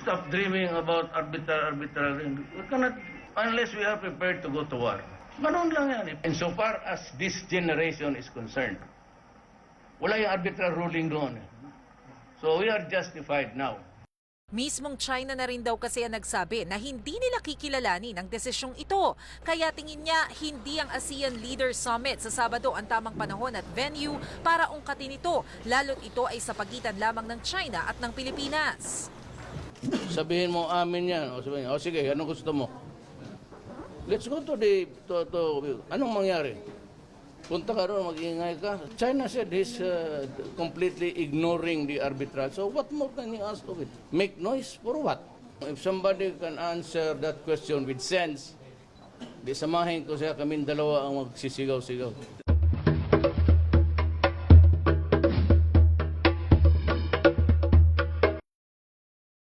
stop dreaming about arbitrary. We cannot, unless we are prepared to go to war. Ganun lang yan. Insofar as this generation is concerned, wala yung arbitral ruling doon. So we are justified now. Mismong China na rin daw kasi ang nagsabi na hindi nila kikilalanin ang desisyong ito. Kaya tingin niya hindi ang ASEAN Leaders Summit sa Sabado ang tamang panahon at venue para ungkatin ito, lalo't ito ay sa pagitan lamang ng China at ng Pilipinas. Sabihin mo amin yan. O sabihin, o sige, anong gusto mo? Let's go to anong mangyari? Punta ka ron, mag-iingay ka. China said he's completely ignoring the arbitral. So what more can he ask of it? Make noise for what? If somebody can answer that question with sense, di samahin ko siya kaming dalawa ang magsisigaw-sigaw.